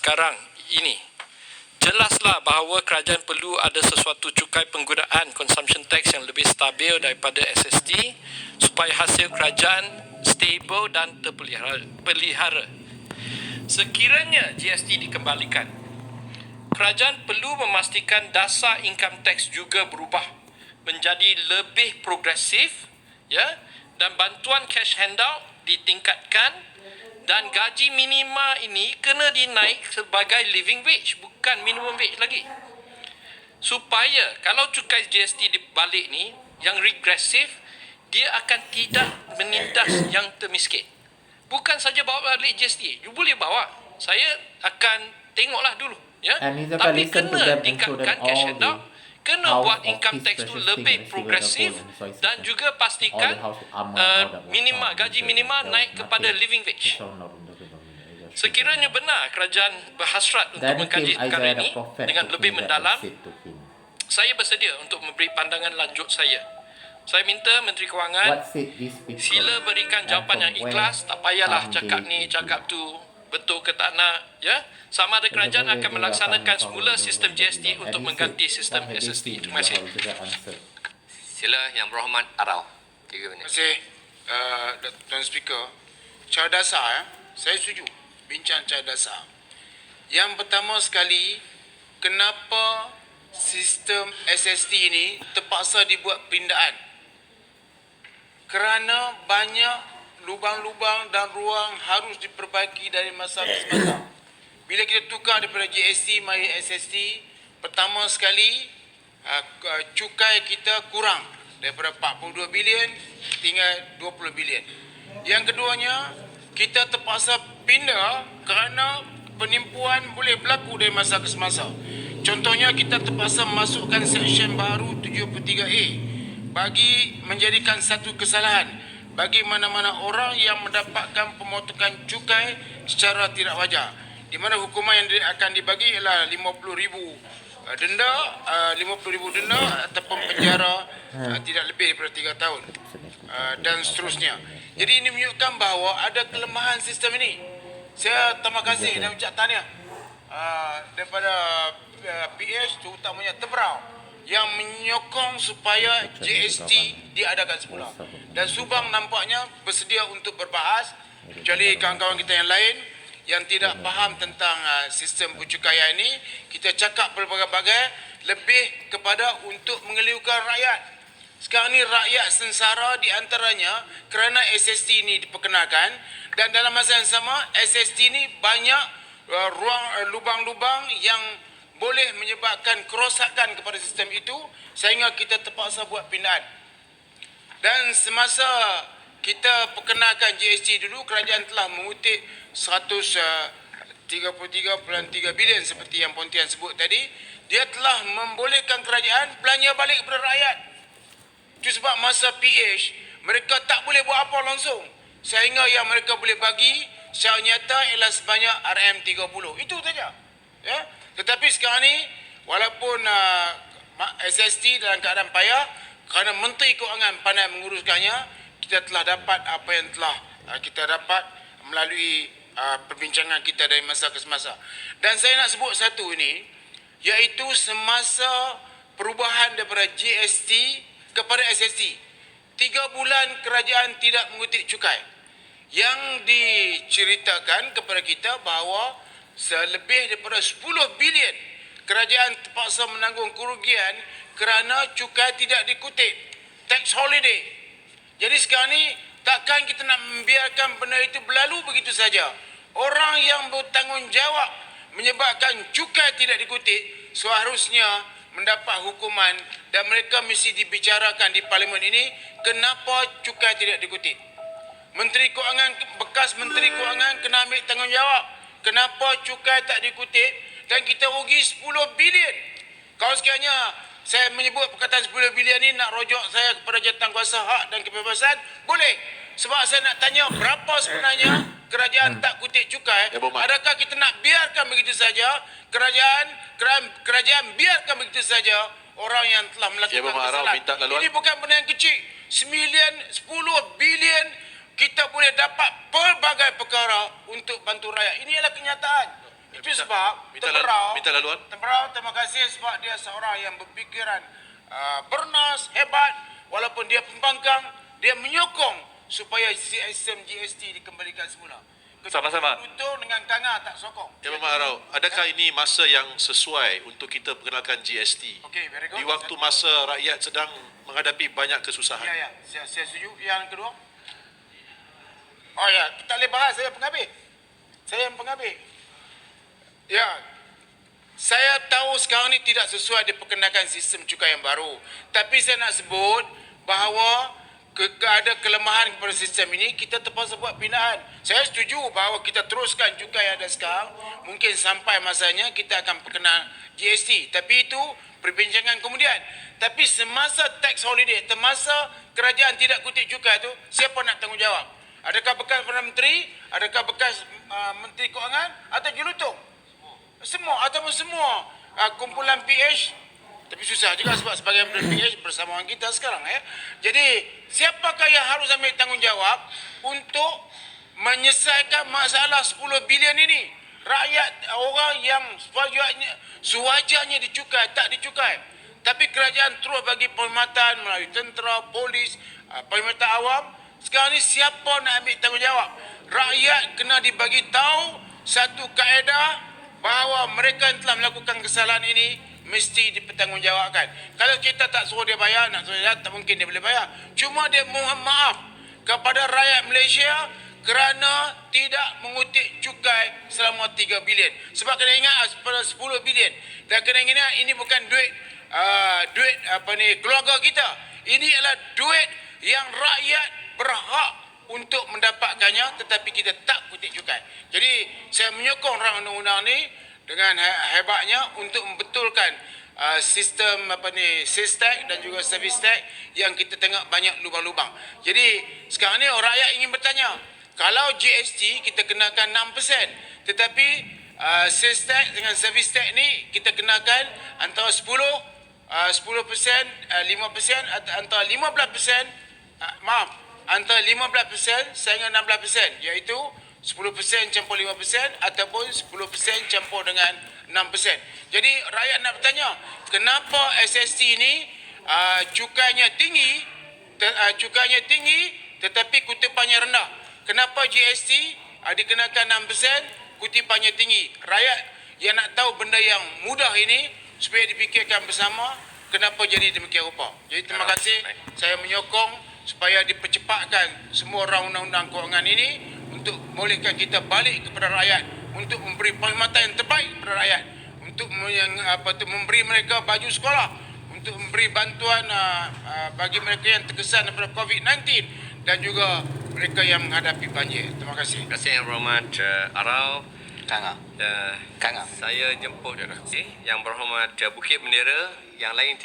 sekarang ini. Jelaslah bahawa kerajaan perlu ada sesuatu cukai penggunaan consumption tax yang lebih stabil daripada SST supaya hasil kerajaan stable dan terpelihara. Sekiranya GST dikembalikan, kerajaan perlu memastikan dasar income tax juga berubah menjadi lebih progresif, ya, dan bantuan cash handout ditingkatkan dan gaji minima ini kena dinaik sebagai living wage, bukan minimum wage lagi. Supaya kalau cukai GST dibalik ni, yang regresif, dia akan tidak menindas yang termiskin. Bukan saja bawa balik GST, you boleh bawa. Saya akan tengoklah dulu, ya. Tapi kena tingkatkan cash handout, kena buat income tax tu lebih progresif dan juga pastikan gaji minima naik kepada living wage. Sekiranya benar kerajaan berhasrat untuk mengkaji perkara ini dengan lebih mendalam, saya bersedia untuk memberi pandangan lanjut saya. Saya minta Menteri Kewangan sila berikan jawapan yang ikhlas, tak payahlah cakap ni, cakap tu, betul ke tak nak, ya. Sama ada kerajaan akan melaksanakan semula sistem GST untuk mengganti sistem SST. Terima kasih. Sila Yang Berhormat Arau. 3 minit. Terima kasih, Tuan Speaker. Cara dasar, saya setuju. Bincang cara dasar. Yang pertama sekali, kenapa sistem SST ini terpaksa dibuat pindaan? Kerana banyak lubang-lubang dan ruang harus diperbaiki dari masa ke semasa. Bila kita tukar daripada GST mari SST, pertama sekali cukai kita kurang daripada 42 bilion tinggal 20 bilion. Yang keduanya, kita terpaksa pindah kerana penipuan boleh berlaku dari masa ke semasa. Contohnya, kita terpaksa masukkan seksyen baru 73A bagi menjadikan satu kesalahan bagi mana-mana orang yang mendapatkan pemotongan cukai secara tidak wajar, di mana hukuman yang akan dibagi ialah 50,000 denda, 50,000 denda ataupun penjara tidak lebih daripada 3 tahun dan seterusnya. Jadi ini menunjukkan bahawa ada kelemahan sistem ini. Saya terima kasih dan ucap tahniah daripada PH, terutamanya Tebrau, yang menyokong supaya GST diadakan semula. Dan Subang nampaknya bersedia untuk berbahas, kecuali kawan-kawan kita yang lain yang tidak faham tentang sistem percukaian ini. Kita cakap berbagai-bagai, lebih kepada untuk mengeliukan rakyat. Sekarang ni rakyat sengsara di antaranya kerana SST ini diperkenalkan, dan dalam masa yang sama SST ini banyak lubang-lubang yang boleh menyebabkan kerosakan kepada sistem itu, sehingga kita terpaksa buat pindaan. Dan semasa kita perkenalkan GST dulu, kerajaan telah mengutip 133.3 bilion seperti yang Pontian sebut tadi. Dia telah membolehkan kerajaan belanja balik kepada rakyat. Itu sebab masa PH, mereka tak boleh buat apa langsung, sehingga yang mereka boleh bagi secara nyata ialah sebanyak RM30. Itu saja, ya. Tetapi sekarang ni, walaupun SST dalam keadaan payah, kerana Menteri Kewangan pandai menguruskannya, kita telah dapat apa yang telah kita dapat melalui perbincangan kita dari masa ke semasa. Dan saya nak sebut satu ini, iaitu semasa perubahan daripada GST kepada SST, 3 bulan kerajaan tidak mengutip cukai. Yang diceritakan kepada kita bahawa selebih daripada 10 bilion kerajaan terpaksa menanggung kerugian kerana cukai tidak dikutip, tax holiday. Jadi sekarang ni takkan kita nak membiarkan benda itu berlalu begitu saja. Orang yang bertanggungjawab menyebabkan cukai tidak dikutip seharusnya mendapat hukuman, dan mereka mesti dibicarakan di parlimen ini kenapa cukai tidak dikutip. Menteri Kewangan, bekas Menteri Kewangan kena ambil tanggungjawab. Kenapa cukai tak dikutip dan kita rugi 10 bilion. Kalau sekiranya saya menyebut perkataan 10 bilion ini nak rujuk saya kepada Jawatankuasa Hak dan Kebebasan, boleh. Sebab saya nak tanya berapa sebenarnya kerajaan tak kutip cukai. Adakah kita nak biarkan begitu saja kerajaan biarkan begitu saja orang yang telah melakukan kesalahan. Ini bukan benda yang kecil. 10 bilion kita boleh dapat pelbagai perkara untuk bantu rakyat. Ini adalah kenyataan. Itu sebab minta laluan. Temberau terima kasih sebab dia seorang yang berfikiran bernas, hebat. Walaupun dia pembangkang, dia menyokong supaya sistem GST dikembalikan semula. Sama-sama. Betul dengan Kanga tak sokong. Ya, Muhammad Arau, adakah ini masa yang sesuai untuk kita perkenalkan GST? Okey, very good. Di waktu masa rakyat sedang menghadapi banyak kesusahan. Ya, saya setuju. Yang kedua. Oh ya, tak boleh bahas, saya pengambil. Saya yang pengambil. Ya, saya tahu sekarang ni tidak sesuai diperkenalkan sistem cukai yang baru. Tapi saya nak sebut bahawa ada kelemahan kepada sistem ini, kita terpaksa buat pindahan. Saya setuju bahawa kita teruskan cukai yang ada sekarang. Mungkin sampai masanya kita akan perkenal GST. Tapi itu perbincangan kemudian. Tapi semasa tax holiday, semasa kerajaan tidak kutip cukai itu, siapa nak tanggungjawab? Adakah bekas Perdana Menteri? Adakah bekas Menteri Kewangan? Atau Jurutung? Semua ataupun semua kumpulan PH. Tapi susah juga sebab sebagai PH bersama orang kita sekarang ya. Jadi siapakah yang harus ambil tanggungjawab untuk menyelesaikan masalah 10 bilion ini? Rakyat, orang yang sewajarnya dicukai, tak dicukai. Tapi kerajaan terus bagi perkhidmatan melalui tentera, polis, perkhidmatan awam. Sekarang ni siapa nak ambil tanggungjawab? Rakyat kena dibagi tahu satu kaedah bahawa mereka yang telah melakukan kesalahan ini mesti dipertanggungjawabkan. Kalau kita tak suruh dia bayar, nak suruh dia, tak mungkin dia boleh bayar. Cuma dia mohon maaf kepada rakyat Malaysia kerana tidak mengutip cukai selama 3 bilion. Sebab kena ingat pada 10 bilion. Dan kena ingat ini bukan duit keluarga kita. Ini adalah duit yang rakyat berhak untuk mendapatkannya, tetapi kita tak kutip cukai. Jadi saya menyokong rang undang-undang ni dengan hebatnya untuk membetulkan sistem sales tax dan juga service tax yang kita tengok banyak lubang-lubang. Jadi sekarang ni orang rakyat ingin bertanya, kalau GST kita kenakan 6%, tetapi sales tax dengan service tax ni kita kenakan antara 10%, 5%, antara 15%, antara 15% sehingga 16%, iaitu 10% campur 5% ataupun 10% campur dengan 6%. Jadi rakyat nak bertanya, kenapa SST ini cukainya tinggi tetapi kutipannya rendah? Kenapa GST dikenakan 6%, kutipannya tinggi? Rakyat yang nak tahu benda yang mudah ini supaya dipikirkan bersama kenapa jadi demikian rupa. Jadi terima kasih, saya menyokong supaya dipercepatkan semua rang undang-undang kewangan ini untuk membolehkan kita balik kepada rakyat, untuk memberi perkhidmatan yang terbaik kepada rakyat, untuk memberi mereka baju sekolah, untuk memberi bantuan bagi mereka yang terkesan daripada COVID-19 dan juga mereka yang menghadapi banjir. Terima kasih. Terima kasih Yang Berhormat Arau. Kanga. Saya jemput Yang Berhormat Bukit Bendera, yang lain